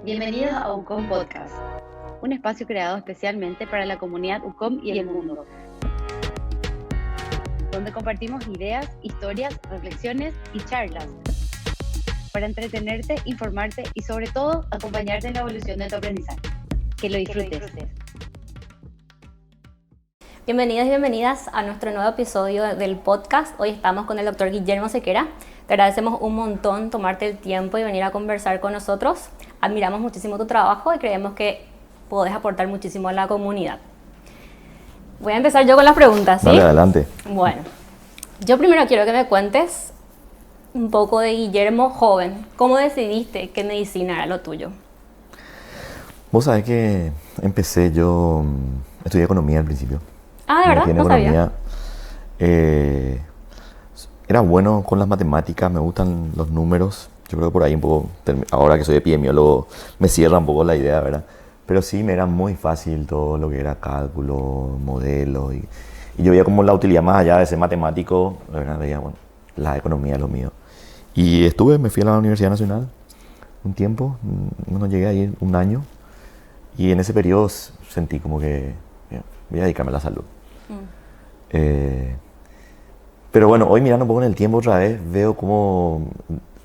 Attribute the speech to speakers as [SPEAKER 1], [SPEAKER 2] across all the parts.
[SPEAKER 1] Bienvenidos a UCOM Podcast, un espacio creado especialmente para la comunidad UCOM y el mundo, donde compartimos ideas, historias, reflexiones y charlas para entretenerte, informarte y sobre todo acompañarte en la evolución de tu aprendizaje. Que lo disfrutes.
[SPEAKER 2] Bienvenidos y bienvenidas a nuestro nuevo episodio del podcast. Hoy estamos con el doctor Guillermo Sequera. Te agradecemos un montón tomarte el tiempo y venir a conversar con nosotros. Admiramos muchísimo tu trabajo y creemos que podés aportar muchísimo a la comunidad. Voy a empezar yo con las preguntas, ¿sí?
[SPEAKER 3] Dale, adelante.
[SPEAKER 2] Bueno, yo primero quiero que me cuentes un poco de Guillermo joven. ¿Cómo decidiste que medicina era lo tuyo?
[SPEAKER 3] Vos sabés que yo estudié economía al principio.
[SPEAKER 2] Ah, ¿de verdad? No sabía.
[SPEAKER 3] Era bueno con las matemáticas, me gustan los números. Yo creo que por ahí un poco, ahora que soy epidemiólogo, me cierra un poco la idea, ¿verdad? Pero sí, me era muy fácil todo lo que era cálculo, modelos. Y yo veía como la utilidad más allá de ser matemático, ¿verdad? Veía, bueno, la economía es lo mío. Y me fui a la Universidad Nacional un tiempo, no llegué a ir un año. Y en ese periodo sentí como que voy a dedicarme a la salud. Pero bueno, hoy mirando un poco en el tiempo otra vez, veo como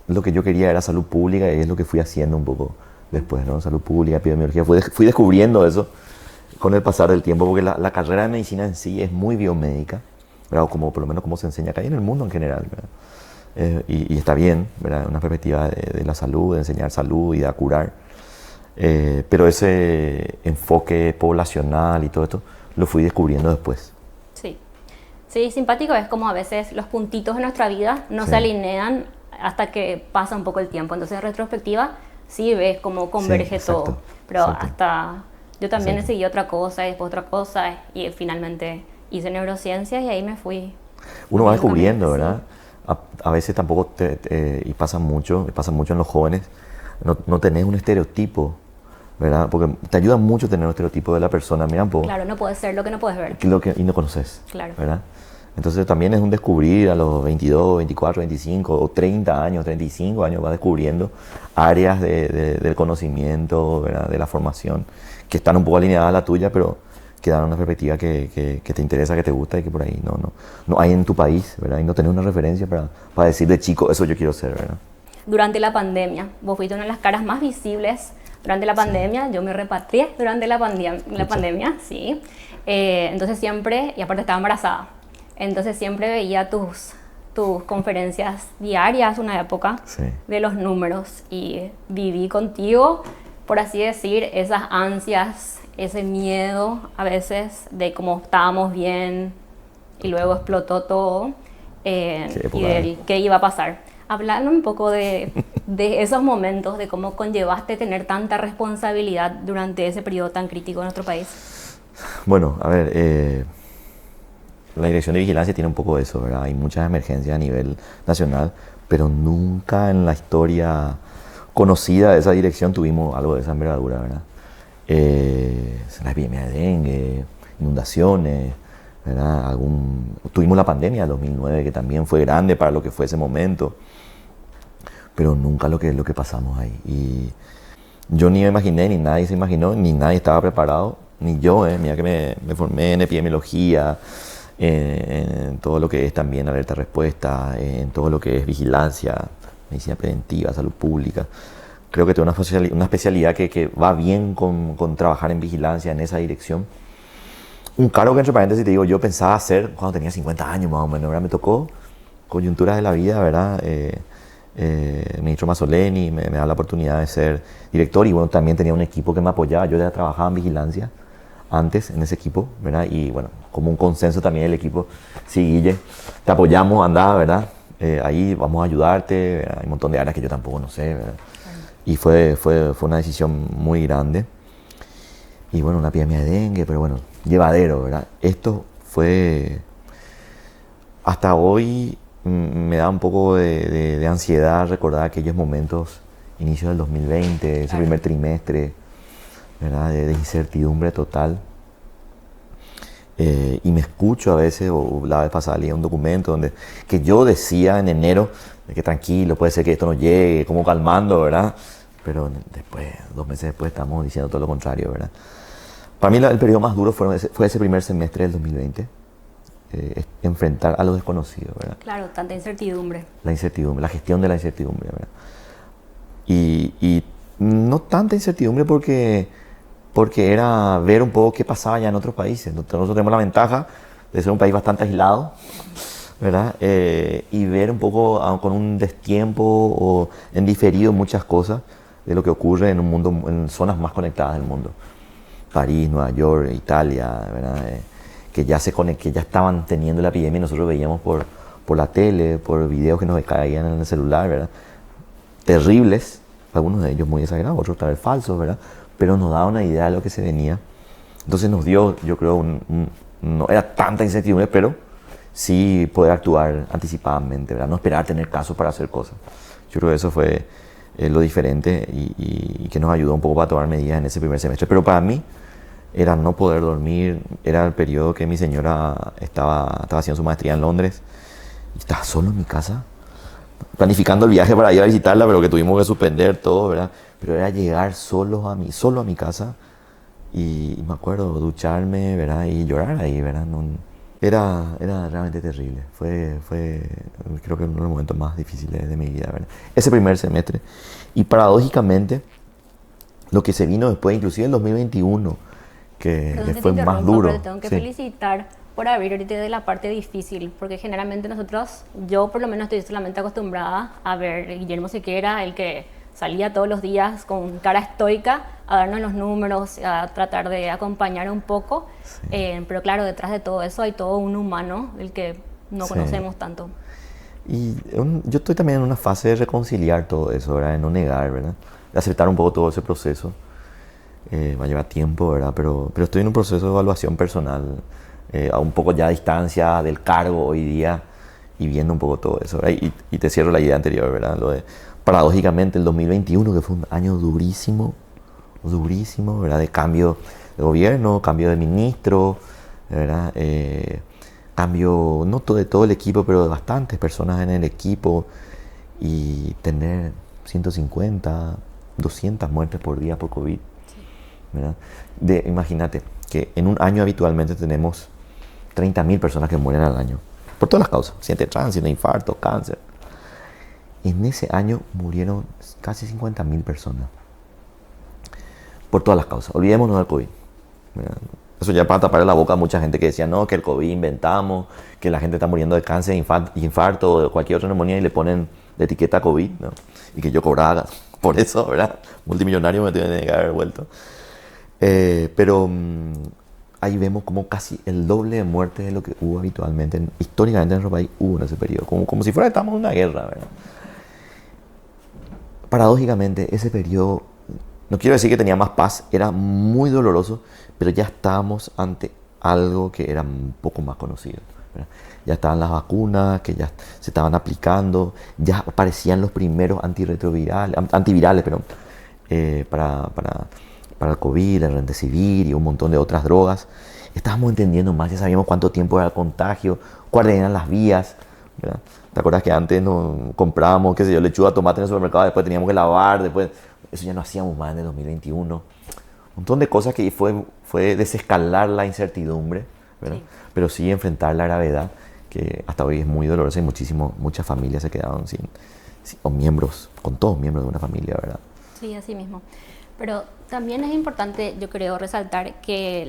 [SPEAKER 3] lo que yo quería era salud pública y es lo que fui haciendo un poco después, ¿no? Salud pública, epidemiología. Fui descubriendo eso con el pasar del tiempo, porque la carrera de medicina en sí es muy biomédica, ¿verdad? Como, por lo menos como se enseña acá y en el mundo en general, ¿verdad? Y está bien, ¿verdad? Una perspectiva de la salud, de enseñar salud y de curar. Pero ese enfoque poblacional y todo esto lo fui descubriendo después.
[SPEAKER 2] Sí, simpático es como a veces los puntitos de nuestra vida no se alinean hasta que pasa un poco el tiempo. Entonces, en retrospectiva, sí ves cómo converge todo. Pero hasta yo también seguí otra cosa y después otra cosa y finalmente hice neurociencias y ahí me fui.
[SPEAKER 3] Uno va descubriendo, ¿verdad? A veces tampoco, y pasa mucho en los jóvenes, no tenés un estereotipo, ¿verdad? Porque te ayuda mucho tener un estereotipo de la persona. Mira un poco.
[SPEAKER 2] Claro, no puedes ser lo que no puedes ver.
[SPEAKER 3] Y no conoces,
[SPEAKER 2] claro.
[SPEAKER 3] ¿verdad? Entonces también es un descubrir a los 22, 24, 25 o 30 años, 35 años, vas descubriendo áreas del conocimiento, ¿verdad? De la formación, que están un poco alineadas a la tuya, pero que dan una perspectiva que te interesa, que te gusta y que por ahí no hay en tu país, ¿verdad? Y no tenés una referencia para decir de chico, eso yo quiero ser, ¿verdad?
[SPEAKER 2] Durante la pandemia, vos fuiste una de las caras más visibles. Durante la pandemia, yo me repatrié durante la pandemia, sí. Entonces siempre, y aparte estaba embarazada, entonces siempre veía tus conferencias diarias, una época, de los números. Y viví contigo, por así decir, esas ansias, ese miedo a veces de cómo estábamos bien y luego explotó todo y de qué iba a pasar. Hablando un poco de esos momentos, de cómo conllevaste tener tanta responsabilidad durante ese periodo tan crítico en nuestro país.
[SPEAKER 3] Bueno, a ver, la Dirección de Vigilancia tiene un poco de eso, ¿verdad? Hay muchas emergencias a nivel nacional, pero nunca en la historia conocida de esa dirección tuvimos algo de esa envergadura, ¿verdad? La epidemia de dengue, inundaciones, ¿verdad? Tuvimos la pandemia de 2009, que también fue grande para lo que fue ese momento, pero nunca lo que pasamos ahí. Y yo ni me imaginé, ni nadie se imaginó, ni nadie estaba preparado, ni yo, mira que me formé en epidemiología, en todo lo que es también alerta-respuesta, en todo lo que es vigilancia, medicina preventiva, salud pública. Creo que tengo una especialidad que va bien con trabajar en vigilancia en esa dirección. Un cargo que, entre paréntesis, te digo, yo pensaba hacer cuando tenía 50 años más o menos, ¿verdad? Me tocó coyunturas de la vida, ¿verdad? El ministro Mazzoleni me da la oportunidad de ser director y bueno, también tenía un equipo que me apoyaba. Yo ya trabajaba en vigilancia antes en ese equipo, ¿verdad? Y bueno, como un consenso también del equipo, sí, Guille, te apoyamos, andá, ¿verdad? Ahí vamos a ayudarte, ¿verdad? Hay un montón de áreas que yo tampoco no sé, ¿verdad? Y fue una decisión muy grande. Y bueno, una epidemia de dengue, pero bueno, llevadero, ¿verdad? Esto fue, hasta hoy me da un poco de ansiedad recordar aquellos momentos, inicio del 2020, ese primer trimestre, ¿verdad? De incertidumbre total. Y me escucho a veces, o la vez pasada leí un documento que yo decía en enero, de que tranquilo, puede ser que esto no llegue, como calmando, ¿verdad? pero después, 2 meses después, estamos diciendo todo lo contrario, ¿verdad? Para mí el periodo más duro fue ese primer semestre del 2020, enfrentar a lo desconocido, ¿verdad?
[SPEAKER 2] Claro, tanta incertidumbre.
[SPEAKER 3] La incertidumbre, la gestión de la incertidumbre, ¿verdad? Y no tanta incertidumbre porque era ver un poco qué pasaba ya en otros países. Nosotros tenemos la ventaja de ser un país bastante aislado, ¿verdad? Y ver un poco con un destiempo o en diferido muchas cosas de lo que ocurre en un mundo, en zonas más conectadas del mundo. París, Nueva York, Italia, ¿verdad? Que ya estaban teniendo la epidemia y nosotros veíamos por la tele, por videos que nos caían en el celular, ¿verdad? Terribles, algunos de ellos muy exagerados, otros tal vez falsos, ¿verdad? Pero nos daba una idea de lo que se venía. Entonces nos dio, yo creo, no era tanta incertidumbre, pero sí poder actuar anticipadamente, ¿verdad? No esperar tener casos para hacer cosas. Yo creo que eso fue lo diferente y que nos ayudó un poco para tomar medidas en ese primer semestre. Pero para mí era no poder dormir, era el periodo que mi señora estaba haciendo su maestría en Londres y estaba solo en mi casa, planificando el viaje para ir a visitarla, pero que tuvimos que suspender todo, ¿verdad? Pero era llegar solo a mi casa y me acuerdo ducharme, ¿verdad? Y llorar ahí, ¿verdad? Era realmente terrible. Fue creo que uno de los momentos más difíciles de mi vida, ¿verdad? Ese primer semestre. Y paradójicamente, lo que se vino después, inclusive en 2021, que fue más duro.
[SPEAKER 2] Pero tengo que felicitar por abrir ahorita de la parte difícil, porque generalmente yo por lo menos estoy solamente acostumbrada a ver a Guillermo Sequera, el que salía todos los días con cara estoica a darnos los números, a tratar de acompañar un poco, pero claro, detrás de todo eso hay todo un humano, el que no conocemos tanto.
[SPEAKER 3] Y yo estoy también en una fase de reconciliar todo eso, ¿verdad? De no negar, ¿verdad? De aceptar un poco todo ese proceso. Va a llevar tiempo, ¿verdad? Pero estoy en un proceso de evaluación personal, a un poco ya a distancia del cargo hoy día y viendo un poco todo eso, ¿verdad? Y te cierro la idea anterior, ¿verdad? Paradójicamente el 2021, que fue un año durísimo, ¿verdad? De cambio de gobierno, cambio de ministro, ¿verdad? Cambio, no de todo el equipo, pero de bastantes personas en el equipo y tener 150, 200 muertes por día por COVID, ¿verdad? Imagínate que en un año habitualmente tenemos 30.000 personas que mueren al año, por todas las causas, accidente de tránsito, infarto, cáncer. En ese año murieron casi 50.000 personas, por todas las causas. Olvidémonos del COVID, ¿verdad? Eso ya para tapar la boca a mucha gente que decía, no, que el COVID inventamos, que la gente está muriendo de cáncer, infarto o de cualquier otra neumonía y le ponen la etiqueta COVID, ¿no? Y que yo cobraba por eso, ¿verdad? Multimillonario me tiene que haber vuelto. Pero ahí vemos como casi el doble de muertes de lo que hubo habitualmente, históricamente en nuestro país hubo en ese periodo, como si fuera que estábamos en una guerra, ¿verdad? Paradójicamente, ese periodo, no quiero decir que tenía más paz, era muy doloroso, pero ya estábamos ante algo que era un poco más conocido, ¿verdad? Ya estaban las vacunas que ya se estaban aplicando, ya aparecían los primeros antivirales, para el COVID, el Remdesivir y un montón de otras drogas. Estábamos entendiendo más, ya sabíamos cuánto tiempo era el contagio, cuáles eran las vías, ¿verdad? ¿Te acuerdas que antes comprábamos, qué sé yo, lechuga, tomate en el supermercado, después teníamos que lavar, después eso ya no hacíamos más en el 2021? Un montón de cosas que fue desescalar la incertidumbre, ¿verdad? Sí. Pero sí enfrentar la gravedad, que hasta hoy es muy dolorosa y muchas familias se quedaron con todos miembros de una familia, ¿verdad?
[SPEAKER 2] Sí, así mismo. Pero también es importante, yo creo, resaltar que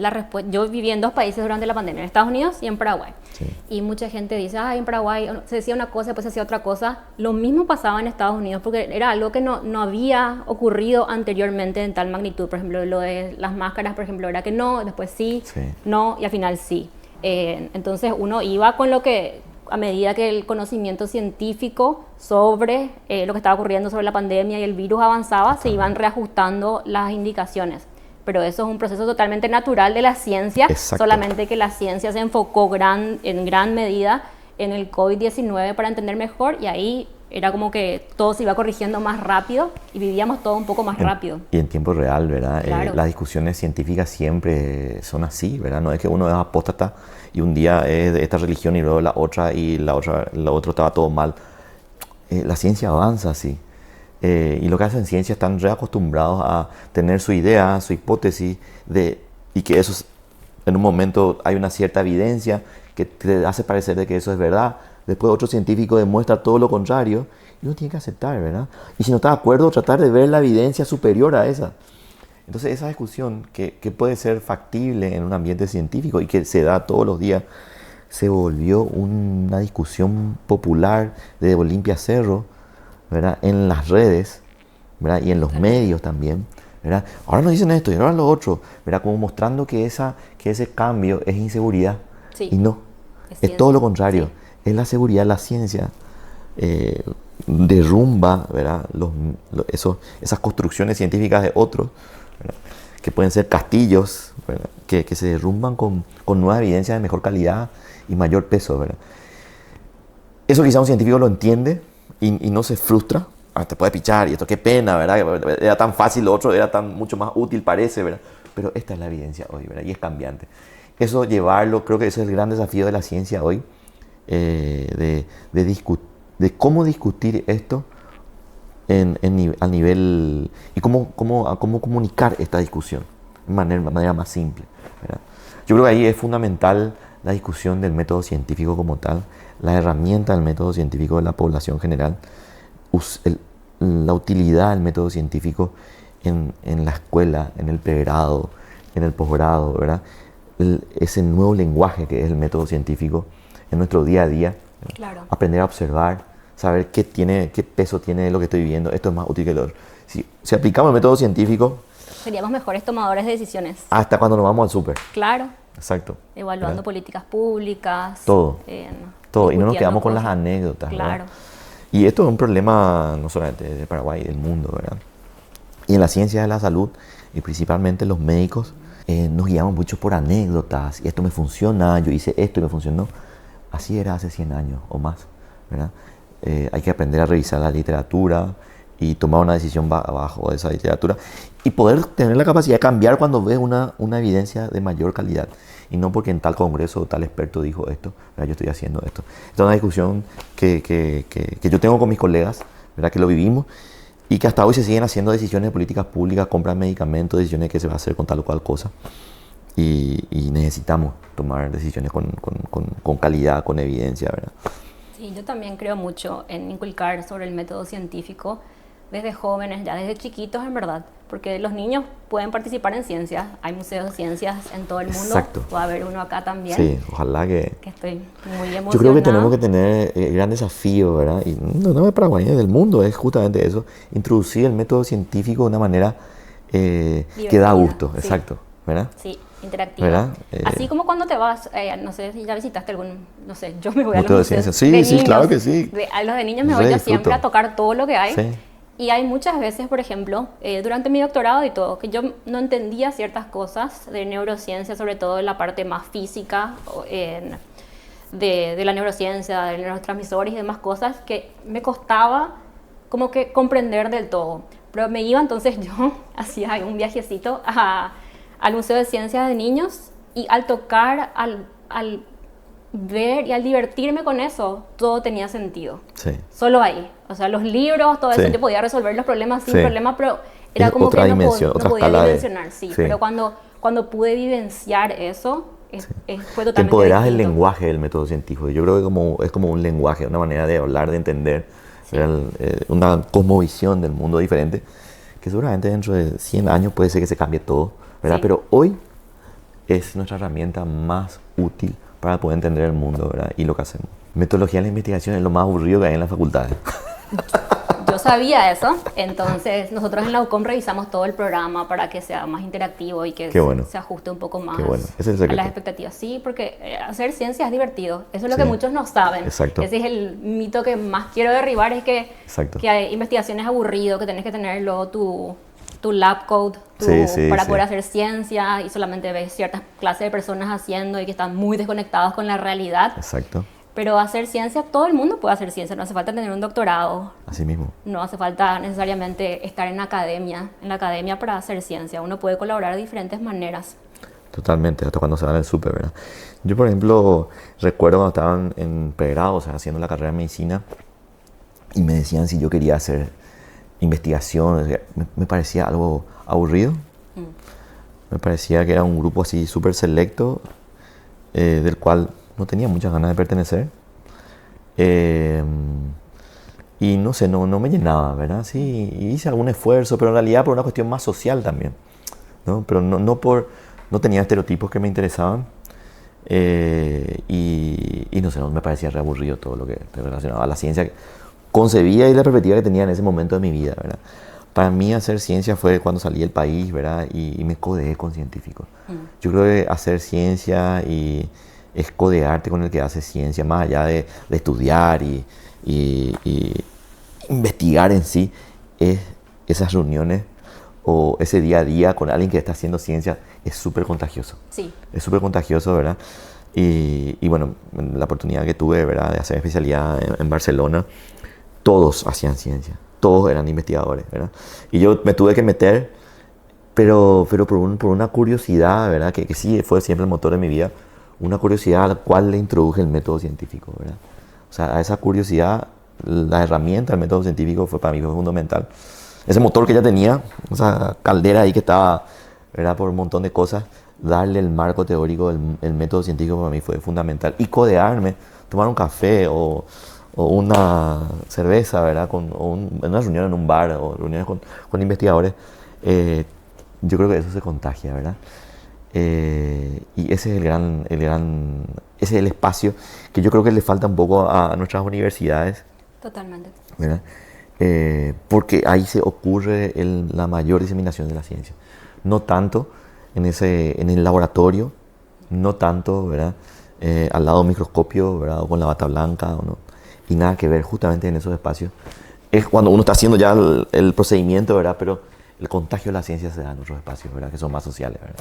[SPEAKER 2] yo viví en 2 países durante la pandemia, en Estados Unidos y en Paraguay. Sí. Y mucha gente dice, en Paraguay se decía una cosa, después se hacía otra cosa. Lo mismo pasaba en Estados Unidos, porque era algo que no había ocurrido anteriormente en tal magnitud. Por ejemplo, lo de las máscaras, por ejemplo, era que no, después sí, no, y al final sí. Entonces uno iba con lo que, a medida que el conocimiento científico sobre lo que estaba ocurriendo sobre la pandemia y el virus avanzaba, se iban reajustando las indicaciones. Pero eso es un proceso totalmente natural de la ciencia, solamente que la ciencia se enfocó en gran medida en el COVID-19 para entender mejor, y ahí era como que todo se iba corrigiendo más rápido y vivíamos todo un poco más rápido.
[SPEAKER 3] Y en tiempo real, ¿verdad?
[SPEAKER 2] Claro.
[SPEAKER 3] Las discusiones científicas siempre son así, ¿verdad? No es que uno es apóstata y un día es de esta religión y luego la otra y la otra estaba todo mal. La ciencia avanza así. y lo que hacen ciencia están reacostumbrados a tener su idea, su hipótesis, y que eso en un momento hay una cierta evidencia que te hace parecer de que eso es verdad. Después otro científico demuestra todo lo contrario y uno tiene que aceptar, ¿verdad? Y si no está de acuerdo, tratar de ver la evidencia superior a esa. Entonces esa discusión que puede ser factible en un ambiente científico y que se da todos los días, se volvió una discusión popular de Olimpia Cerro, ¿verdad? En las redes, ¿verdad? Y en los medios también, ¿verdad? Ahora nos dicen esto y ahora lo otro, ¿verdad? Como mostrando que ese cambio es inseguridad.
[SPEAKER 2] Sí.
[SPEAKER 3] Y no, es todo lo contrario. Sí. Es la seguridad, la ciencia derrumba, ¿verdad? Esas construcciones científicas de otros, ¿verdad? Que pueden ser castillos, ¿verdad? Que se derrumban con nuevas evidencias de mejor calidad y mayor peso, ¿verdad? Eso quizá un científico lo entiende y no se frustra. Te puede pichar y esto, qué pena, ¿verdad? Era tan fácil, lo otro era mucho más útil, parece, ¿verdad? Pero esta es la evidencia hoy, ¿verdad? Y es cambiante. Eso llevarlo, creo que ese es el gran desafío de la ciencia hoy, de cómo discutir esto al nivel y cómo comunicar esta discusión de manera más simple, ¿verdad? Yo creo que ahí es fundamental la discusión del método científico como tal, la herramienta del método científico de la población general, la utilidad del método científico en la escuela, en el pregrado, en el posgrado, ¿verdad? Ese nuevo lenguaje que es el método científico en nuestro día a día.
[SPEAKER 2] Claro.
[SPEAKER 3] Aprender a observar, saber qué peso tiene lo que estoy viendo, esto es más útil que lo otro. Si aplicamos el método científico,
[SPEAKER 2] seríamos mejores tomadores de decisiones.
[SPEAKER 3] Hasta cuando nos vamos al súper.
[SPEAKER 2] Claro.
[SPEAKER 3] Exacto.
[SPEAKER 2] Evaluando, ¿verdad? Políticas públicas.
[SPEAKER 3] Todo. Y no nos quedamos con las anécdotas.
[SPEAKER 2] Claro.
[SPEAKER 3] ¿Verdad? Y esto es un problema no solamente de Paraguay, del mundo, ¿verdad? Y en la ciencia de la salud, y principalmente los médicos, nos guiamos mucho por anécdotas. Y esto me funciona, yo hice esto y me funcionó. Así era hace 100 años o más, ¿verdad? Hay que aprender a revisar la literatura y tomar una decisión bajo esa literatura y poder tener la capacidad de cambiar cuando ves una evidencia de mayor calidad y no porque en tal congreso o tal experto dijo esto, ¿verdad? Yo estoy haciendo esto. Esta es una discusión que yo tengo con mis colegas, ¿verdad? Que lo vivimos y que hasta hoy se siguen haciendo decisiones de políticas públicas, compras de medicamentos, decisiones de qué se va a hacer con tal o cual cosa. Y necesitamos tomar decisiones con calidad, con evidencia, ¿verdad?
[SPEAKER 2] Sí, yo también creo mucho en inculcar sobre el método científico desde jóvenes, ya desde chiquitos, en verdad. Porque los niños pueden participar en ciencias. Hay museos de ciencias en todo el mundo.
[SPEAKER 3] Exacto.
[SPEAKER 2] Va a haber uno acá también.
[SPEAKER 3] Sí, ojalá que
[SPEAKER 2] estoy muy emocionada.
[SPEAKER 3] Yo creo que tenemos que tener gran desafío, ¿verdad? Y no de Paraguay, del mundo, es justamente eso. Introducir el método científico de una manera que da gusto, sí. Exacto, ¿verdad?
[SPEAKER 2] Sí, interactiva.
[SPEAKER 3] ¿Verdad?
[SPEAKER 2] Así como cuando te vas, no sé si ya visitaste algún, no sé, yo me voy a los
[SPEAKER 3] museos
[SPEAKER 2] museos
[SPEAKER 3] de ciencia. Sí,
[SPEAKER 2] de
[SPEAKER 3] sí,
[SPEAKER 2] niños,
[SPEAKER 3] claro que sí.
[SPEAKER 2] A los de niños me voy yo siempre a tocar todo lo que hay.
[SPEAKER 3] Sí.
[SPEAKER 2] Y hay muchas veces, por ejemplo, durante mi doctorado y todo, que yo no entendía ciertas cosas de neurociencia, sobre todo en la parte más física de la neurociencia, de neurotransmisores y demás cosas, que me costaba como que comprender del todo. Pero me iba, entonces yo hacía un viajecito al Museo de Ciencias de Niños y al tocar, al ver y al divertirme con eso, todo tenía sentido.
[SPEAKER 3] Sí.
[SPEAKER 2] Solo ahí. O sea, los libros, todo eso,
[SPEAKER 3] sí.
[SPEAKER 2] Yo podía resolver los problemas sin
[SPEAKER 3] sí.
[SPEAKER 2] problema, pero era
[SPEAKER 3] es
[SPEAKER 2] como
[SPEAKER 3] otra
[SPEAKER 2] que
[SPEAKER 3] dimensión,
[SPEAKER 2] no podía dimensionar. Sí.
[SPEAKER 3] Sí.
[SPEAKER 2] Pero cuando pude vivenciar eso, fue totalmente
[SPEAKER 3] te empoderás del
[SPEAKER 2] distinto.
[SPEAKER 3] lenguaje del método científico. Yo creo que es como un lenguaje, una manera de hablar, de entender, sí. Una cosmovisión del mundo diferente, que seguramente dentro de 100 años puede ser que se cambie todo, ¿verdad? Sí. Pero hoy es nuestra herramienta más útil para poder entender el mundo, ¿verdad? Y lo que hacemos. Metodología de la investigación es lo más aburrido que hay en las facultades.
[SPEAKER 2] Yo sabía eso, entonces nosotros en la UCOM revisamos todo el programa para que sea más interactivo y que se ajuste un poco más a las expectativas. Sí, porque hacer ciencia es divertido, eso es lo que muchos no saben.
[SPEAKER 3] Exacto.
[SPEAKER 2] Ese es el mito que más quiero derribar, es que hay investigación es aburrido, que tenés que tener luego tu lab code para poder hacer ciencia y solamente ves ciertas clases de personas haciendo y que están muy desconectados con la realidad.
[SPEAKER 3] Exacto.
[SPEAKER 2] Pero hacer ciencia, todo el mundo puede hacer ciencia, no hace falta tener un doctorado.
[SPEAKER 3] Así mismo.
[SPEAKER 2] No hace falta necesariamente estar en la academia para hacer ciencia. Uno puede colaborar de diferentes maneras.
[SPEAKER 3] Totalmente, hasta cuando se va en el súper, ¿verdad? Yo, por ejemplo, recuerdo cuando estaban en pregrado, o sea, haciendo la carrera de medicina, y me decían si yo quería hacer investigación, o sea, me parecía algo aburrido. Me parecía que era un grupo así súper selecto, del cual no tenía muchas ganas de pertenecer. Y no sé, no me llenaba, ¿verdad? Sí, hice algún esfuerzo, pero en realidad por una cuestión más social también, ¿no? Pero no tenía estereotipos que me interesaban. Y no sé, no me parecía re aburrido todo lo que relacionaba a la ciencia. Concebía y la perspectiva que tenía en ese momento de mi vida, ¿verdad? Para mí hacer ciencia fue cuando salí del país, ¿verdad? Y me codeé con científicos. Yo creo que hacer ciencia es codearte con el que hace ciencia, más allá de estudiar y investigar en sí, es esas reuniones o ese día a día con alguien que está haciendo ciencia es súper contagioso.
[SPEAKER 2] Sí.
[SPEAKER 3] Es súper contagioso, ¿verdad? Y bueno, la oportunidad que tuve, ¿verdad?, de hacer especialidad en Barcelona, todos hacían ciencia, todos eran investigadores, ¿verdad? Y yo me tuve que meter, pero por una curiosidad, ¿verdad?, que sí fue siempre el motor de mi vida, una curiosidad a la cual le introduje el método científico, ¿verdad? O sea, a esa curiosidad, la herramienta del método científico para mí fue fundamental. Ese motor que ya tenía, esa caldera ahí que estaba, ¿verdad?, por un montón de cosas, darle el marco teórico del método científico para mí fue fundamental. Y codearme, tomar un café o una cerveza, ¿verdad?, una reunión en un bar o reuniones con investigadores, yo creo que eso se contagia, ¿verdad? Y ese es ese es el espacio que yo creo que le falta un poco a nuestras universidades.
[SPEAKER 2] Totalmente.
[SPEAKER 3] ¿Verdad? Porque ahí se ocurre la mayor diseminación de la ciencia. No tanto en el laboratorio, no tanto, ¿verdad?, al lado del microscopio, ¿verdad?, o con la bata blanca, o no, y nada que ver justamente en esos espacios. Es cuando uno está haciendo ya el procedimiento, ¿verdad?, pero el contagio de la ciencia se da en otros espacios, ¿verdad?, que son más sociales, ¿verdad?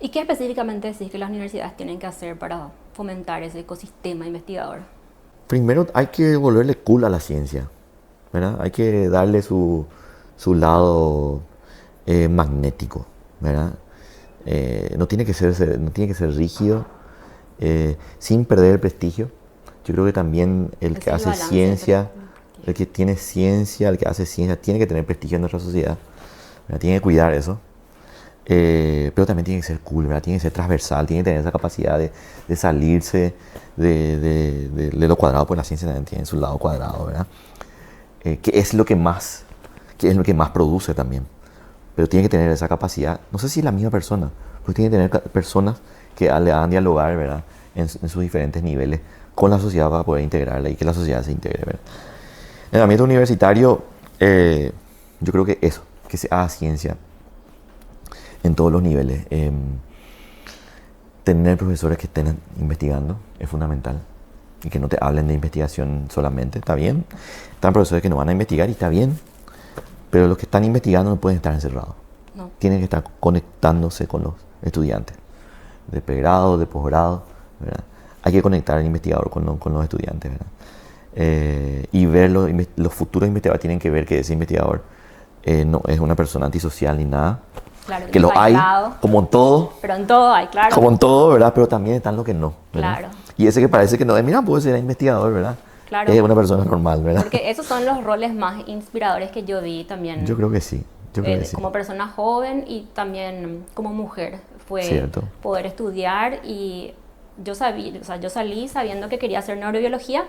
[SPEAKER 2] ¿Y qué específicamente decís que las universidades tienen que hacer para fomentar ese ecosistema investigador?
[SPEAKER 3] Primero hay que volverle cool a la ciencia, ¿verdad? Hay que darle su lado magnético, ¿verdad? No tiene que ser rígido, sin perder el prestigio. Yo creo que también el que hace ciencia, el que tiene ciencia, el que hace ciencia, tiene que tener prestigio en nuestra sociedad, ¿verdad? Tiene que cuidar eso. Pero también tiene que ser cool, ¿verdad? Tiene que ser transversal, tiene que tener esa capacidad de salirse de lo cuadrado, pues la ciencia también tiene su lado cuadrado, ¿verdad? Que es lo que más produce también. Pero tiene que tener esa capacidad, no sé si es la misma persona, pero tiene que tener personas que le hagan dialogar, ¿verdad?, en sus diferentes niveles con la sociedad para poder integrarla y que la sociedad se integre, ¿verdad? En el ambiente universitario, yo creo que eso, que se haga ciencia en todos los niveles. Tener profesores que estén investigando es fundamental y que no te hablen de investigación solamente, está bien. Están profesores que no van a investigar y está bien, pero los que están investigando no pueden estar encerrados. No. Tienen que estar conectándose con los estudiantes, de pregrado, de posgrado, ¿verdad? Hay que conectar al investigador con los estudiantes, ¿verdad? Y ver los futuros investigadores tienen que ver que ese investigador no es una persona antisocial ni nada. Claro, que lo hay, como en todo.
[SPEAKER 2] Pero en todo hay, claro.
[SPEAKER 3] Como en todo, ¿verdad? Pero también están los que no, ¿verdad? Claro. Y ese que parece que no es, mira, puede ser investigador, ¿verdad? Claro. Es una persona normal, ¿verdad?
[SPEAKER 2] Porque esos son los roles más inspiradores que yo vi también.
[SPEAKER 3] Yo creo que sí.
[SPEAKER 2] Como persona joven y también como mujer. Fue cierto. Poder estudiar y yo salí sabiendo que quería hacer neurobiología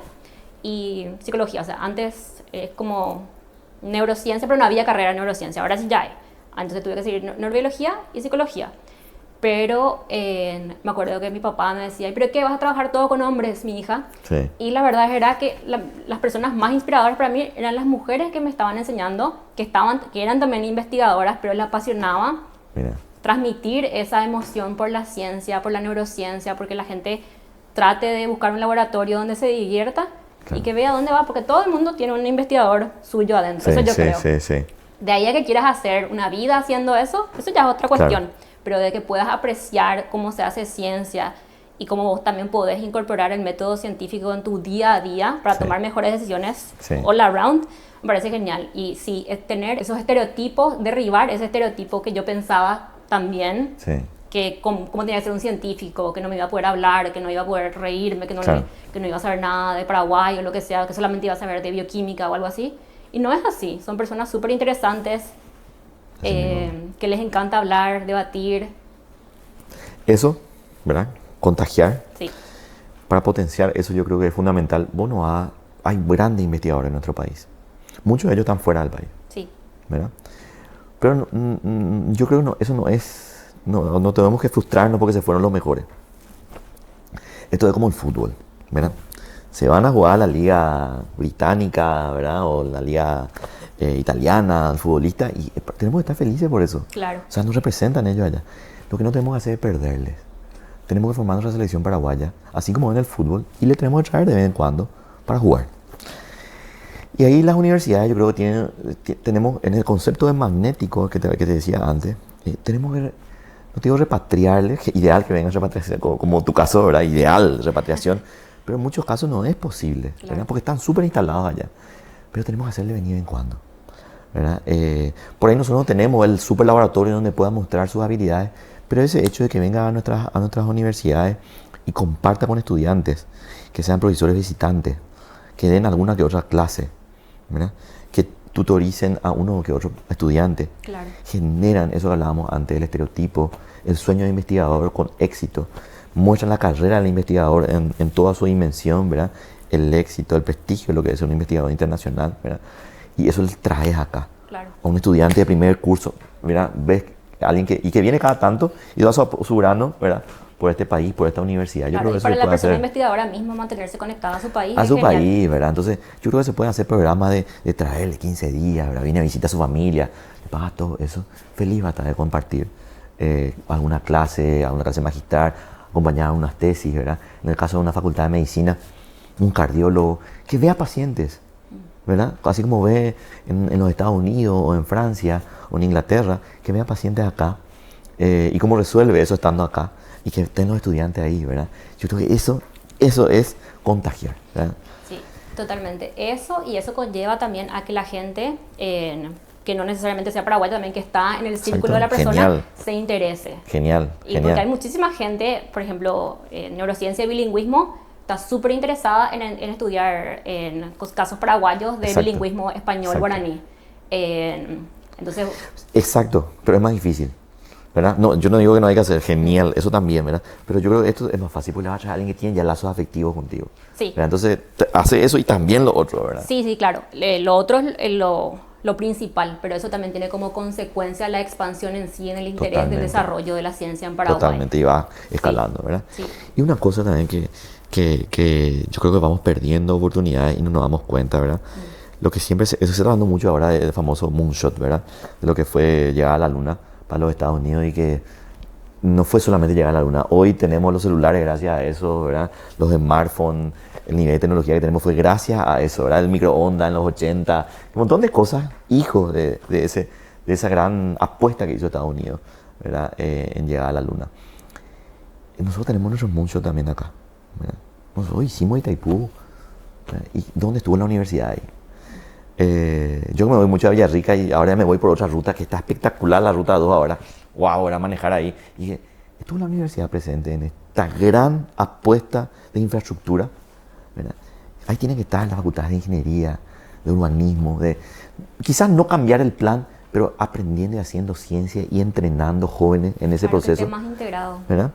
[SPEAKER 2] y psicología. O sea, antes es como neurociencia, pero no había carrera de neurociencia. Ahora sí ya hay. Entonces tuve que seguir neurobiología y psicología. Pero me acuerdo que mi papá me decía, ¿pero qué? ¿Vas a trabajar todo con hombres, mi hija? Sí. Y la verdad era que las personas más inspiradoras para mí eran las mujeres que me estaban enseñando, que eran también investigadoras, pero les apasionaba transmitir esa emoción por la ciencia, por la neurociencia, porque la gente trate de buscar un laboratorio donde se divierta y que vea dónde va, porque todo el mundo tiene un investigador suyo adentro. Eso yo creo. Sí. De ahí a que quieras hacer una vida haciendo eso ya es otra cuestión. Claro. Pero de que puedas apreciar cómo se hace ciencia y cómo vos también podés incorporar el método científico en tu día a día para tomar mejores decisiones all around, me parece genial. Y sí, es tener esos estereotipos, derribar ese estereotipo que yo pensaba también, que cómo tenía que ser un científico, que no me iba a poder hablar, que no iba a poder reírme, que no iba a saber nada de Paraguay o lo que sea, que solamente iba a saber de bioquímica o algo así. Y no es así, son personas súper interesantes,
[SPEAKER 3] Así mismo.
[SPEAKER 2] que les encanta hablar, debatir.
[SPEAKER 3] Eso, ¿verdad? Contagiar.
[SPEAKER 2] Sí,
[SPEAKER 3] Para potenciar eso yo creo que es fundamental. Bueno, hay grandes investigadores en nuestro país. Muchos de ellos están fuera del país,
[SPEAKER 2] sí,
[SPEAKER 3] ¿verdad? Pero yo creo que eso no es... No tenemos que frustrarnos porque se fueron los mejores. Esto es como el fútbol, ¿verdad? Se van a jugar a la liga británica, ¿verdad? O la liga italiana, futbolista, y tenemos que estar felices por eso.
[SPEAKER 2] claro.
[SPEAKER 3] O sea, nos representan ellos allá. Lo que no tenemos que hacer es perderles. Tenemos que formar nuestra selección paraguaya, así como en el fútbol, y le tenemos que traer de vez en cuando para jugar. Y ahí las universidades, yo creo que tenemos, en el concepto de magnético que te decía antes, tenemos que, no te digo repatriarles, que ideal que vengan repatriación, como tu caso, ¿verdad? Ideal repatriación, pero en muchos casos no es posible, ¿verdad?
[SPEAKER 2] Claro.
[SPEAKER 3] Porque están súper instalados allá. Pero tenemos que hacerle venir de vez en cuando, ¿verdad? Por ahí nosotros no tenemos el super laboratorio donde pueda mostrar sus habilidades, pero ese hecho de que venga a nuestras universidades y comparta con estudiantes, que sean profesores visitantes, que den alguna que otra clase, ¿verdad? Que tutoricen a uno que otro estudiante,
[SPEAKER 2] Claro.
[SPEAKER 3] generan eso que hablábamos antes, el estereotipo, el sueño de investigador con éxito, muestran la carrera del investigador en toda su dimensión, ¿verdad? El éxito, el prestigio de lo que es ser un investigador internacional, ¿verdad? Y eso le traes acá
[SPEAKER 2] Claro.
[SPEAKER 3] a un estudiante de primer curso, ¿verdad? Ves a alguien que viene cada tanto y da su grano, ¿verdad? Por este país, por esta universidad. Yo
[SPEAKER 2] Claro,
[SPEAKER 3] creo que
[SPEAKER 2] y
[SPEAKER 3] eso
[SPEAKER 2] para
[SPEAKER 3] se
[SPEAKER 2] la
[SPEAKER 3] puede
[SPEAKER 2] persona
[SPEAKER 3] hacer
[SPEAKER 2] investigadora misma mantenerse conectada a su país.
[SPEAKER 3] a
[SPEAKER 2] es
[SPEAKER 3] su
[SPEAKER 2] genial.
[SPEAKER 3] país, ¿verdad? Entonces, yo creo que se pueden hacer programas de traerle 15 días, ¿verdad? Viene a visitar a su familia, le paga todo eso. Feliz va a estar de compartir alguna clase magistral, acompañada de unas tesis, ¿verdad? En el caso de una facultad de medicina, un cardiólogo que vea pacientes, ¿verdad? Así como ve en los Estados Unidos o en Francia o en Inglaterra, que vea pacientes acá y cómo resuelve eso estando acá y que estén los estudiantes ahí, ¿verdad? Yo creo que eso es contagiar, ¿verdad?
[SPEAKER 2] Sí, totalmente. Eso y eso conlleva también a que la gente, que no necesariamente sea paraguaya, también que está en el círculo de la persona,
[SPEAKER 3] Genial.
[SPEAKER 2] se interese.
[SPEAKER 3] Genial,
[SPEAKER 2] Y porque hay
[SPEAKER 3] genial.
[SPEAKER 2] muchísima gente, por ejemplo, en neurociencia y bilingüismo, está súper interesada en estudiar en casos paraguayos de
[SPEAKER 3] Exacto.
[SPEAKER 2] bilingüismo
[SPEAKER 3] Exacto.
[SPEAKER 2] español-guaraní. Entonces,
[SPEAKER 3] Exacto, pero es más difícil, ¿verdad? No, yo no digo que no hay que hacer, genial, eso también, ¿verdad? Pero yo creo que esto es más fácil porque le vas a traer a alguien que tiene ya lazos afectivos contigo.
[SPEAKER 2] sí.
[SPEAKER 3] ¿Verdad? Entonces, hace eso y también lo otro, ¿verdad?
[SPEAKER 2] Sí, sí, claro. Lo otro es lo principal, pero eso también tiene como consecuencia la expansión en sí, en el interés del
[SPEAKER 3] Totalmente.
[SPEAKER 2] desarrollo de la ciencia en Paraguay.
[SPEAKER 3] Totalmente, y va escalando, ¿verdad?
[SPEAKER 2] Sí.
[SPEAKER 3] Y una cosa también que yo creo que vamos perdiendo oportunidades y no nos damos cuenta, ¿verdad? Lo que siempre eso se está hablando mucho ahora del famoso moonshot, ¿verdad? De lo que fue llegar a la luna para los Estados Unidos y que no fue solamente llegar a la luna. Hoy tenemos los celulares gracias a eso, ¿verdad? Los smartphones, el nivel de tecnología que tenemos fue gracias a eso, ¿verdad? El microondas en los 80, un montón de cosas, hijos de esa gran apuesta que hizo Estados Unidos, ¿verdad? En llegar a la luna. Y nosotros tenemos nuestros moonshots también acá, ¿verdad? Nosotros hicimos Itaipú, ¿verdad? ¿Y dónde estuvo la universidad ahí? Yo me voy mucho a Villarrica y ahora me voy por otra ruta que está espectacular, la ruta 2 ahora. Wow, ahora manejar ahí. Y dije, estuvo la universidad presente en esta gran apuesta de infraestructura, ¿verdad? Ahí tienen que estar las facultades de ingeniería, de urbanismo, quizás no cambiar el plan, pero aprendiendo y haciendo ciencia y entrenando jóvenes en ese
[SPEAKER 2] Para que
[SPEAKER 3] proceso,
[SPEAKER 2] esté más integrado.
[SPEAKER 3] ¿verdad?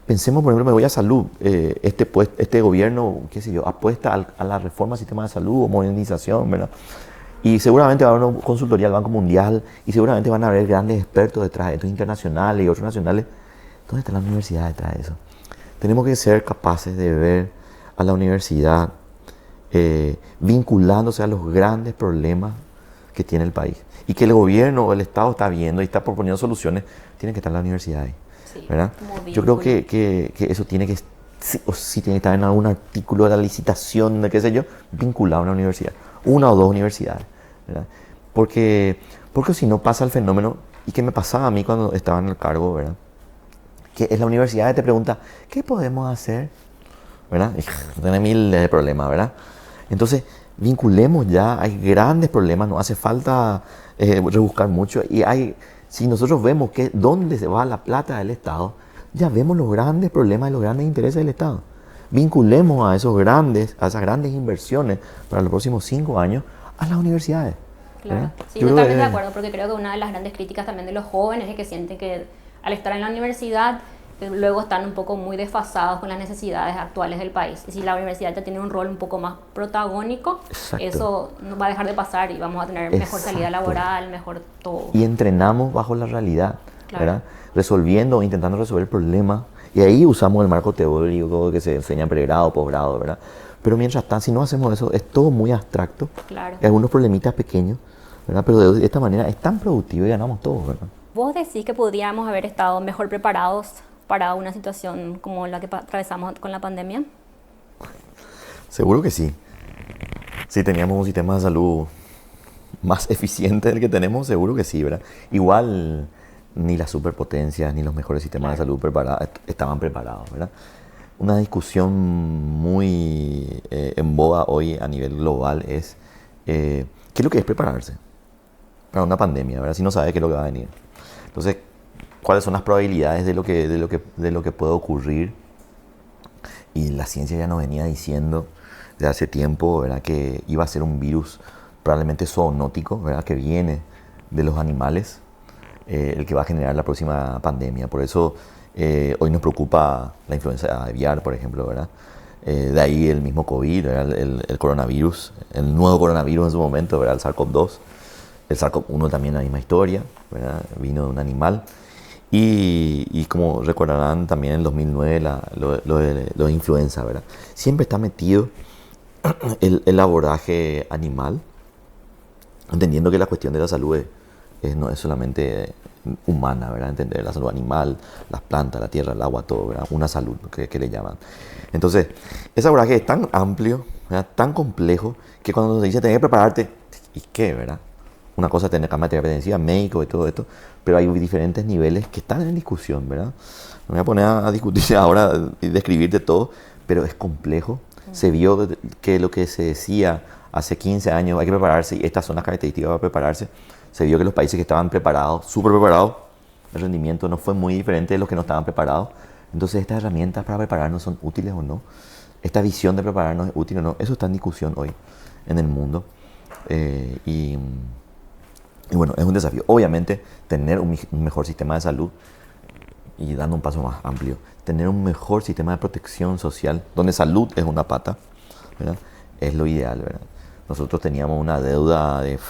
[SPEAKER 3] Pensemos, por ejemplo, me voy a salud. Este gobierno, qué sé yo, apuesta a la reforma del sistema de salud o modernización, ¿verdad? Y seguramente va a haber una consultoría del Banco Mundial y seguramente van a haber grandes expertos detrás de estos internacionales y otros nacionales. ¿Dónde está la universidad detrás de eso? Tenemos que ser capaces de ver a la universidad vinculándose a los grandes problemas que tiene el país. Y que el gobierno o el Estado está viendo y está proponiendo soluciones, tiene que estar la universidad ahí.
[SPEAKER 2] Sí,
[SPEAKER 3] ¿Verdad?
[SPEAKER 2] como
[SPEAKER 3] Yo creo
[SPEAKER 2] vínculo.
[SPEAKER 3] que eso tiene que, sí o sí tiene que estar en algún artículo de la licitación, de qué sé yo, vinculado a una universidad, una o dos universidades, ¿verdad? Porque si no pasa el fenómeno, y que me pasaba a mí cuando estaba en el cargo, ¿verdad? Que es la universidad que te pregunta, ¿qué podemos hacer? ¿Verdad? Y tiene miles de problemas, ¿verdad? Entonces, vinculemos ya, hay grandes problemas, no hace falta rebuscar mucho, y si nosotros vemos dónde se va la plata del Estado, ya vemos los grandes problemas y los grandes intereses del Estado. Vinculemos a esas grandes inversiones para los próximos 5 años a las universidades.
[SPEAKER 2] Claro,
[SPEAKER 3] ¿verdad?
[SPEAKER 2] sí,
[SPEAKER 3] Yo creo
[SPEAKER 2] totalmente de
[SPEAKER 3] que-
[SPEAKER 2] acuerdo, porque creo que una de las grandes críticas también de los jóvenes es que sienten que al estar en la universidad luego están un poco muy desfasados con las necesidades actuales del país. Y si la universidad ya tiene un rol un poco más protagónico,
[SPEAKER 3] Exacto.
[SPEAKER 2] eso no va a dejar de pasar y vamos a tener mejor salida
[SPEAKER 3] Exacto.
[SPEAKER 2] laboral, mejor todo.
[SPEAKER 3] Y entrenamos bajo la realidad,
[SPEAKER 2] Claro.
[SPEAKER 3] ¿verdad? Resolviendo, intentando resolver el problema. Y ahí usamos el marco teórico que se enseña en pregrado, posgrado, ¿verdad? Pero mientras tanto, si no hacemos eso, es todo muy abstracto.
[SPEAKER 2] Claro.
[SPEAKER 3] Y algunos problemitas pequeños, ¿verdad? Pero de esta manera es tan productivo y ganamos todos, ¿verdad?
[SPEAKER 2] ¿Vos decís que podríamos haber estado mejor preparados para una situación como la que atravesamos con la pandemia?
[SPEAKER 3] Seguro que sí. Si teníamos un sistema de salud más eficiente del que tenemos, seguro que sí, ¿verdad? Igual ni las superpotencias ni los mejores sistemas de salud estaban preparados, ¿verdad? Una discusión muy en boga hoy a nivel global es qué es lo que es prepararse para una pandemia, ¿verdad? Si no sabes qué es lo que va a venir. Entonces, ¿cuáles son las probabilidades de lo que puede ocurrir? Y la ciencia ya nos venía diciendo de hace tiempo, ¿verdad? Que iba a ser un virus probablemente zoonótico, ¿verdad? Que viene de los animales, el que va a generar la próxima pandemia. Por eso hoy nos preocupa la influenza aviar, por ejemplo, ¿verdad? De ahí el mismo COVID, ¿verdad? El coronavirus, el nuevo coronavirus en su momento, ¿verdad? El SARS-CoV-2. El SARS-CoV-1 también la misma historia, ¿verdad? Vino de un animal. Y como recordarán también en el 2009 lo de influenza, ¿verdad? Siempre está metido el abordaje animal, entendiendo que la cuestión de la salud no es solamente humana, ¿verdad? Entender la salud animal, las plantas, la tierra, el agua, todo, ¿verdad? Una salud que le llaman. Entonces, ese abordaje es tan amplio, ¿verdad? Tan complejo, que cuando nos dice tenés que prepararte, ¿y qué, verdad? Una cosa es tener cama de terapia intensiva, médico y todo esto, pero hay diferentes niveles que están en discusión, ¿verdad? No me voy a poner a discutir ahora y describirte todo, pero es complejo. Se vio que lo que se decía hace 15 años, hay que prepararse, y estas son las características para prepararse. Se vio que los países que estaban preparados, súper preparados, el rendimiento no fue muy diferente de los que no estaban preparados. Entonces, estas herramientas para prepararnos son útiles o no. Esta visión de prepararnos es útil o no. Eso está en discusión hoy en el mundo. Y bueno, es un desafío. Obviamente, tener un mejor sistema de salud y dando un paso más amplio, tener un mejor sistema de protección social, donde salud es una pata, ¿verdad? Es lo ideal, ¿verdad? Nosotros teníamos una deuda de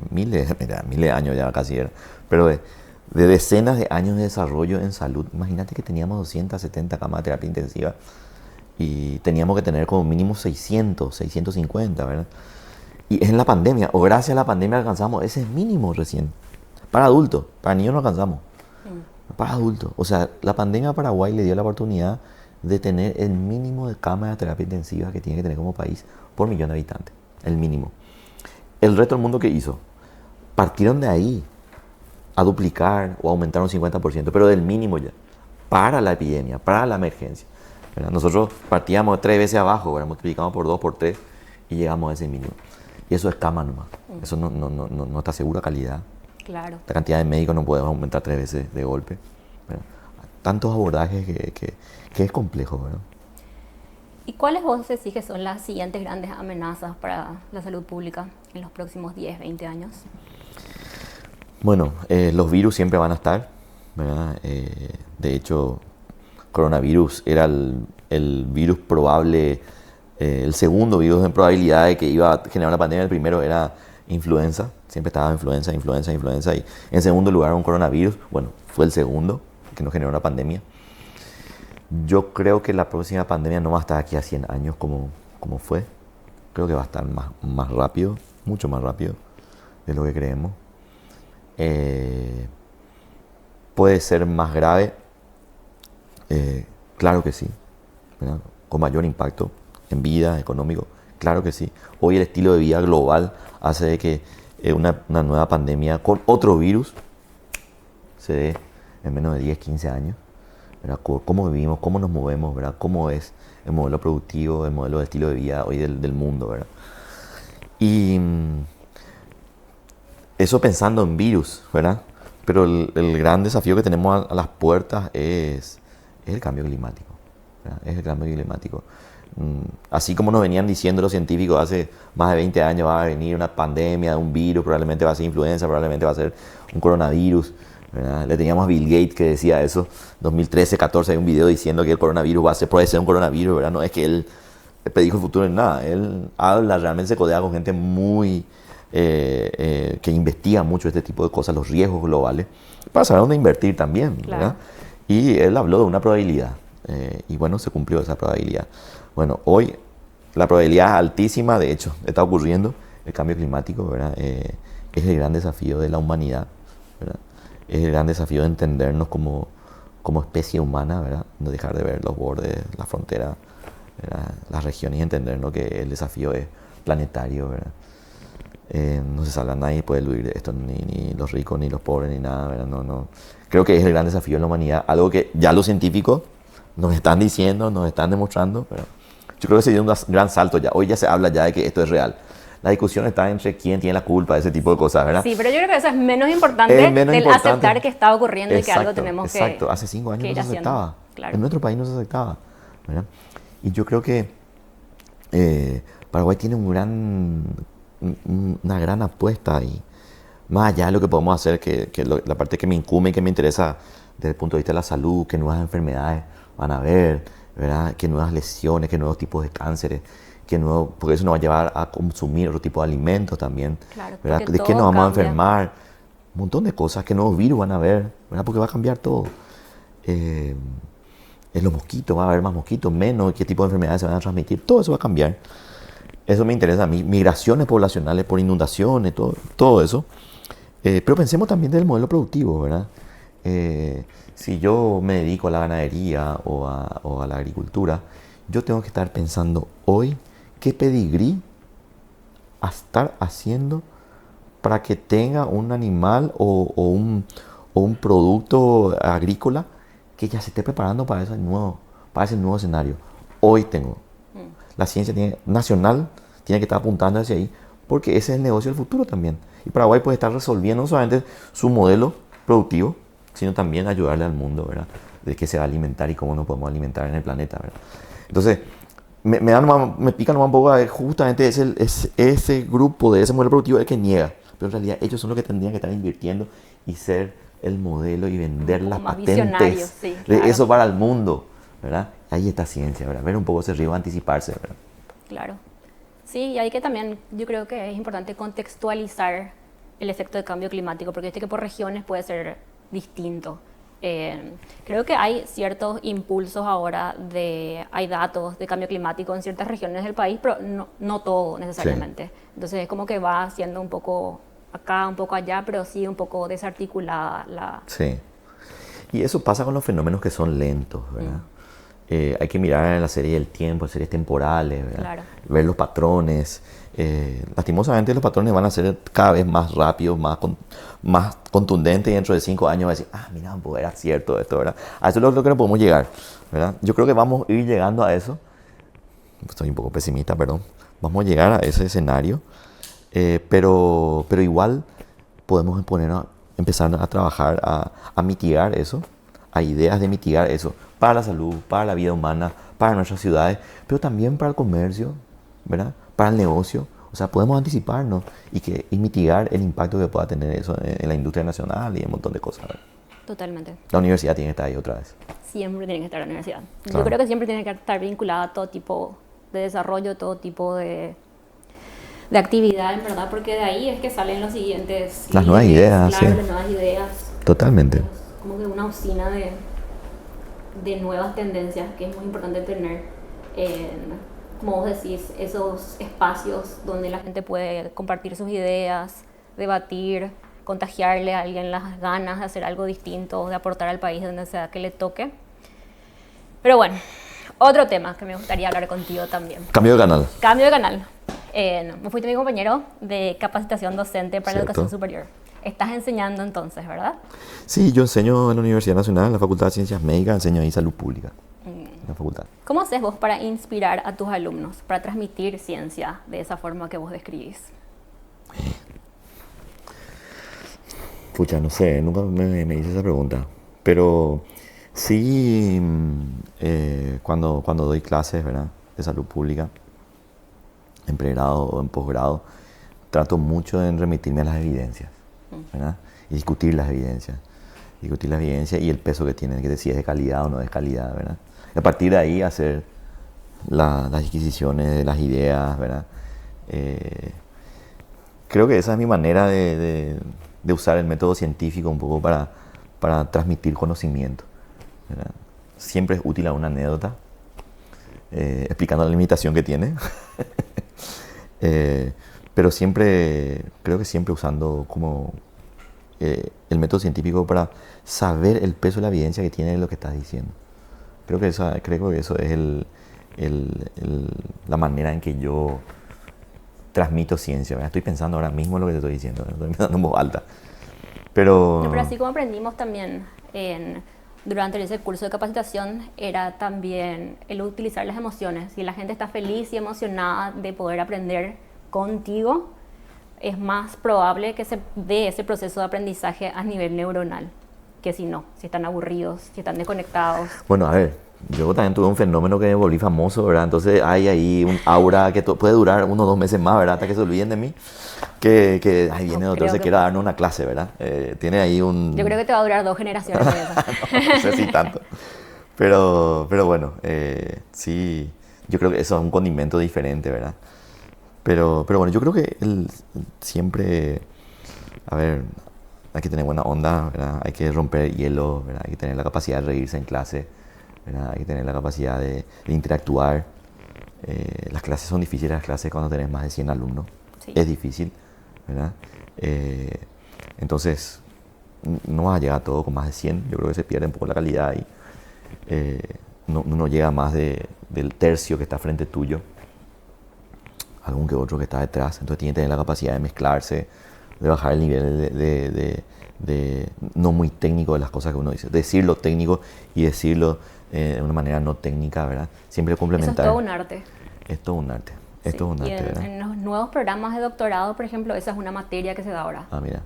[SPEAKER 3] miles de años ya casi era, pero de decenas de años de desarrollo en salud. Imagínate que teníamos 270 camas de terapia intensiva y teníamos que tener como mínimo 600, 650, ¿verdad? Y es en la pandemia, o gracias a la pandemia alcanzamos ese mínimo recién. Para adultos, para niños no alcanzamos. Para adultos. O sea, la pandemia a Paraguay le dio la oportunidad de tener el mínimo de camas de terapia intensiva que tiene que tener como país por millón de habitantes. El mínimo. El resto del mundo, ¿qué hizo? Partieron de ahí a duplicar o aumentar un 50%, pero del mínimo ya. Para la epidemia, para la emergencia, ¿verdad? Nosotros partíamos 3 veces abajo, ¿verdad? Multiplicamos por 2, por 3 y llegamos a ese mínimo. Y eso es cama nomás. Eso no está segura calidad.
[SPEAKER 2] Claro.
[SPEAKER 3] La cantidad de médicos no podemos aumentar 3 veces de golpe, ¿verdad? Tantos abordajes que es complejo, ¿verdad?
[SPEAKER 2] ¿Y cuáles vos decís que son las siguientes grandes amenazas para la salud pública en los próximos 10, 20 años?
[SPEAKER 3] Bueno, los virus siempre van a estar, ¿verdad? De hecho, coronavirus era el virus probable, el segundo virus en probabilidad de que iba a generar una pandemia. El primero era influenza, siempre estaba influenza, y en segundo lugar un coronavirus. Bueno, fue el segundo que nos generó una pandemia. Yo creo que la próxima pandemia no va a estar aquí a 100 años como fue. Creo que va a estar más rápido, mucho más rápido de lo que creemos. Puede ser más grave, claro que sí, ¿verdad? Con mayor impacto en vida, económico, claro que sí. Hoy el estilo de vida global hace de que una nueva pandemia con otro virus se dé en menos de 10, 15 años, ¿verdad? Cómo vivimos, cómo nos movemos, ¿verdad? Cómo es el modelo productivo, el modelo de estilo de vida hoy del mundo, ¿verdad? Y eso pensando en virus, ¿verdad? Pero el gran desafío que tenemos a las puertas es el cambio climático, ¿verdad? Es el cambio climático. Así como nos venían diciendo los científicos hace más de 20 años, va a venir una pandemia, un virus, probablemente va a ser influenza, probablemente va a ser un coronavirus, ¿verdad? Le teníamos a Bill Gates que decía eso, 2013, 14, hay un video diciendo que el coronavirus puede ser un coronavirus, ¿verdad? No es que él predijo el futuro en nada, él habla, realmente se codea con gente muy, que investiga mucho este tipo de cosas, los riesgos globales, para saber dónde invertir también, ¿verdad?
[SPEAKER 2] Claro.
[SPEAKER 3] Y él habló de una probabilidad, y bueno, se cumplió esa probabilidad. Bueno, hoy la probabilidad es altísima, de hecho, está ocurriendo el cambio climático, ¿verdad? Es el gran desafío de la humanidad, ¿verdad? Es el gran desafío de entendernos como especie humana, ¿verdad? No dejar de ver los bordes, la frontera, ¿verdad? Las regiones, y entendernos que el desafío es planetario, ¿verdad? No se salva nadie, puede eludir de esto, ni los ricos, ni los pobres, ni nada, ¿verdad? No. Creo que es el gran desafío de la humanidad, algo que ya los científicos nos están diciendo, nos están demostrando, ¿verdad? Yo creo que se dio un gran salto ya. Hoy ya se habla ya de que esto es real. La discusión está entre quién tiene la culpa de ese tipo de cosas, ¿verdad?
[SPEAKER 2] Sí, pero yo creo que eso es menos importante del aceptar que está ocurriendo y que algo tenemos que
[SPEAKER 3] Exacto, hace 5 años no se aceptaba.
[SPEAKER 2] Claro.
[SPEAKER 3] En nuestro país no se aceptaba, ¿verdad? Y yo creo que Paraguay tiene una gran apuesta ahí. Más allá de lo que podemos hacer, la parte que me incumbe y que me interesa desde el punto de vista de la salud, qué nuevas enfermedades van a haber, ¿verdad? Qué nuevas lesiones, qué nuevos tipos de cánceres, porque eso nos va a llevar a consumir otro tipo de alimentos también,
[SPEAKER 2] Claro,
[SPEAKER 3] ¿verdad? ¿De qué nos vamos a enfermar? Un montón de cosas, qué nuevos virus van a haber, ¿verdad? Porque va a cambiar todo. En los mosquitos, va a haber más mosquitos, menos, qué tipo de enfermedades se van a transmitir, todo eso va a cambiar. Eso me interesa a mí, migraciones poblacionales por inundaciones, todo eso. Pero pensemos también del modelo productivo, ¿verdad? Si yo me dedico a la ganadería o a la agricultura, yo tengo que estar pensando hoy qué pedigrí a estar haciendo para que tenga un animal o un producto agrícola que ya se esté preparando para ese nuevo escenario. Hoy tengo. La ciencia nacional tiene que estar apuntando hacia ahí, porque ese es el negocio del futuro también. Y Paraguay puede estar resolviendo no solamente su modelo productivo, sino también ayudarle al mundo, ¿verdad? De qué se va a alimentar y cómo nos podemos alimentar en el planeta, ¿verdad? Entonces, me pica nomás un poco a ver, justamente ese grupo de ese modelo productivo el que niega. Pero en realidad ellos son los que tendrían que estar invirtiendo y ser el modelo y vender las patentes
[SPEAKER 2] sí, claro.
[SPEAKER 3] de eso para el mundo, ¿verdad? Ahí está ciencia, ¿verdad? Ver un poco ese riesgo, anticiparse, ¿verdad?
[SPEAKER 2] Claro. Sí, y hay que también, yo creo que es importante contextualizar el efecto del cambio climático, porque que por regiones puede ser distinto. Creo que hay ciertos impulsos ahora, hay datos de cambio climático en ciertas regiones del país, pero no todo necesariamente. Sí. Entonces es como que va siendo un poco acá, un poco allá, pero sí un poco desarticulada la...
[SPEAKER 3] Sí. Y eso pasa con los fenómenos que son lentos, ¿verdad? Hay que mirar en la serie del tiempo, series temporales, ¿verdad? Claro. Ver los patrones. Lastimosamente los patrones van a ser cada vez más rápidos, más contundentes, y dentro de 5 años va a decir, mira, pues era cierto esto, ¿verdad? A eso es lo que no podemos llegar, ¿verdad? Yo creo que vamos a ir llegando a eso. Estoy un poco pesimista, perdón. Vamos a llegar a ese escenario, pero igual podemos empezar a trabajar, a mitigar eso, a ideas de mitigar eso, para la salud, para la vida humana, para nuestras ciudades, pero también para el comercio, ¿verdad? Para el negocio. O sea, podemos anticiparnos y mitigar el impacto que pueda tener eso en la industria nacional y en un montón de cosas, ¿verdad?
[SPEAKER 2] Totalmente.
[SPEAKER 3] La universidad tiene que estar ahí otra vez.
[SPEAKER 2] Siempre tiene que estar la universidad.
[SPEAKER 3] Claro.
[SPEAKER 2] Yo creo que siempre tiene que estar vinculada a todo tipo de desarrollo, todo tipo de actividad, en verdad, porque de ahí es que salen los siguientes...
[SPEAKER 3] Las nuevas ideas,
[SPEAKER 2] claro,
[SPEAKER 3] sí.
[SPEAKER 2] Las nuevas ideas.
[SPEAKER 3] Totalmente.
[SPEAKER 2] Es como que una usina de nuevas tendencias que es muy importante tener como vos decís, esos espacios donde la gente puede compartir sus ideas, debatir, contagiarle a alguien las ganas de hacer algo distinto, de aportar al país donde sea que le toque. Pero bueno, otro tema que me gustaría hablar contigo también.
[SPEAKER 3] Cambio de canal.
[SPEAKER 2] Cambio de canal. Vos fuiste mi compañero de capacitación docente para la educación superior. Estás enseñando entonces, ¿verdad?
[SPEAKER 3] Sí, yo enseño en la Universidad Nacional, en la Facultad de Ciencias Médicas, enseño ahí salud pública. En la facultad.
[SPEAKER 2] ¿Cómo haces vos para inspirar a tus alumnos, para transmitir ciencia de esa forma que vos describís?
[SPEAKER 3] Pucha, no sé, nunca me hice esa pregunta. Pero sí, cuando doy clases, ¿verdad? de salud pública, en pregrado o en posgrado, trato mucho en remitirme a las evidencias, ¿verdad? Y discutir las evidencias y el peso que tienen, que si es de calidad o no es de calidad, ¿verdad? Y a partir de ahí hacer las adquisiciones de las ideas, ¿verdad? Creo que esa es mi manera de usar el método científico un poco para transmitir conocimiento, ¿verdad? Siempre es útil a una anécdota, explicando la limitación que tiene, pero creo que siempre usando como el método científico para saber el peso de la evidencia que tiene lo que estás diciendo. Creo que eso es la manera en que yo transmito ciencia, ¿verdad? Estoy pensando ahora mismo en lo que te estoy diciendo, estoy pensando en voz alta. Pero
[SPEAKER 2] así como aprendimos también durante ese curso de capacitación, era también el utilizar las emociones. Si la gente está feliz y emocionada de poder aprender contigo, es más probable que se dé ese proceso de aprendizaje a nivel neuronal que si están aburridos, si están desconectados.
[SPEAKER 3] Bueno, a ver, yo también tuve un fenómeno que me volví famoso, ¿verdad? Entonces hay ahí un aura que puede durar 1 o 2 meses más, ¿verdad? Hasta que se olviden de mí. Que ahí viene otro, se quiera darnos una clase, ¿verdad? Tiene ahí un...
[SPEAKER 2] Yo creo que te va a durar 2 generaciones de eso.
[SPEAKER 3] No sé si tanto. Pero bueno, sí, yo creo que eso es un condimento diferente, ¿verdad? Pero bueno, yo creo que siempre, a ver, hay que tener buena onda, ¿verdad? Hay que romper hielo, ¿verdad? Hay que tener la capacidad de reírse en clase, ¿verdad? Hay que tener la capacidad de interactuar. Las clases son difíciles, las clases cuando tenés más de 100 alumnos. Sí. Es difícil, ¿verdad? Entonces, no vas a llegar a todo con más de 100. Yo creo que se pierde un poco la calidad y no llega más del tercio que está frente tuyo. Algún que otro que está detrás. Entonces tiene que tener la capacidad de mezclarse, de bajar el nivel de no muy técnico de las cosas que uno dice. Decirlo técnico y decirlo de una manera no técnica, ¿verdad? Siempre complementar.
[SPEAKER 2] Eso es todo un arte.
[SPEAKER 3] Es todo un arte. Es todo un arte, ¿verdad?
[SPEAKER 2] En los nuevos programas de doctorado, por ejemplo, esa es una materia que se da ahora.
[SPEAKER 3] Ah, mira.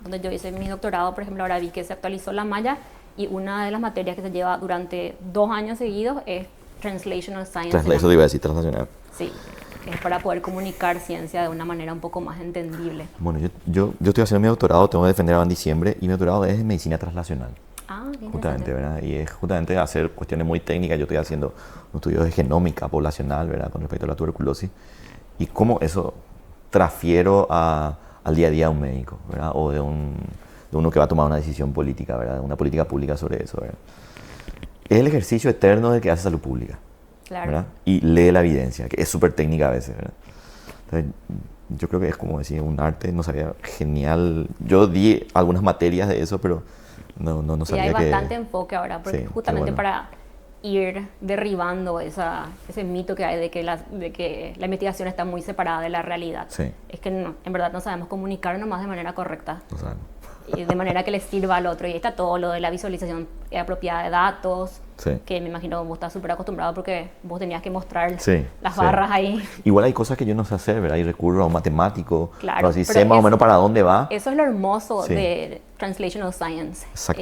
[SPEAKER 2] Donde yo hice mi doctorado, por ejemplo, ahora vi que se actualizó la malla y una de las materias que se lleva durante 2 años seguidos es Translational Science.
[SPEAKER 3] Eso te iba a decir, translacional.
[SPEAKER 2] Sí, es para poder comunicar ciencia de una manera un poco más entendible.
[SPEAKER 3] Bueno, yo estoy haciendo mi doctorado, tengo que defender ahora en diciembre, y mi doctorado es en medicina translacional.
[SPEAKER 2] Ah, qué
[SPEAKER 3] justamente, ¿verdad? Y es justamente hacer cuestiones muy técnicas. Yo estoy haciendo un estudio de genómica poblacional, ¿verdad? Con respecto a la tuberculosis. Y cómo eso transfiero al día a día de un médico, ¿verdad? O de uno que va a tomar una decisión política, ¿verdad? Una política pública sobre eso, ¿verdad? Es el ejercicio eterno del que hace salud pública. Claro. ¿Verdad? Y lee la evidencia, que es súper técnica a veces, ¿verdad? Entonces, yo creo que es como decir, un arte, no sabía, genial. Yo di algunas materias de eso, pero no sabía que...
[SPEAKER 2] Y hay bastante enfoque ahora, porque sí, justamente para ir derribando ese mito que hay de que la investigación está muy separada de la realidad. Sí. Es que en verdad no sabemos comunicar nomás de manera correcta. No sabemos. Y de manera que le sirva al otro. Y ahí está todo lo de la visualización apropiada de datos, sí, que me imagino vos estás súper acostumbrado porque vos tenías que mostrar las barras ahí.
[SPEAKER 3] Igual hay cosas que yo no sé hacer, ¿verdad? Y recurro a un matemático, claro, así sé más o menos para dónde va.
[SPEAKER 2] Eso es lo hermoso de Translational Science.
[SPEAKER 3] Exacto.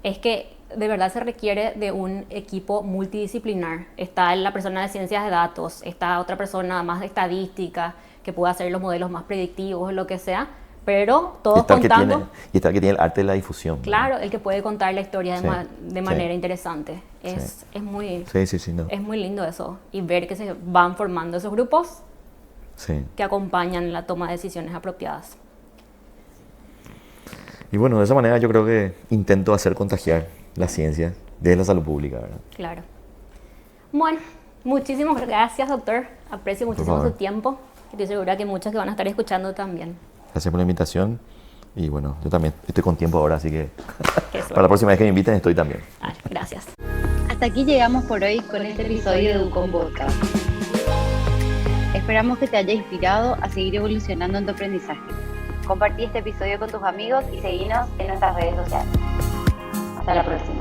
[SPEAKER 2] Es que de verdad se requiere de un equipo multidisciplinar. Está la persona de ciencias de datos, está otra persona más de estadística que puede hacer los modelos más predictivos, lo que sea. Pero todos contando...
[SPEAKER 3] Y está el que tiene el arte de la difusión.
[SPEAKER 2] Claro, ¿no? El que puede contar la historia de manera interesante. Es muy lindo eso. Y ver que se van formando esos grupos que acompañan la toma de decisiones apropiadas.
[SPEAKER 3] Y bueno, de esa manera yo creo que intento hacer contagiar la ciencia desde la salud pública, ¿verdad?
[SPEAKER 2] Claro. Bueno, muchísimas gracias, doctor. Aprecio muchísimo su tiempo. Estoy segura que muchos que van a estar escuchando también.
[SPEAKER 3] Gracias por la invitación y bueno, yo también estoy con tiempo ahora, así que para la próxima vez que me inviten estoy también.
[SPEAKER 2] Gracias.
[SPEAKER 1] Hasta aquí llegamos por hoy con este episodio de Ducom Podcast. Esperamos que te haya inspirado a seguir evolucionando en tu aprendizaje. Compartí este episodio con tus amigos y seguinos en nuestras redes sociales. Hasta la próxima.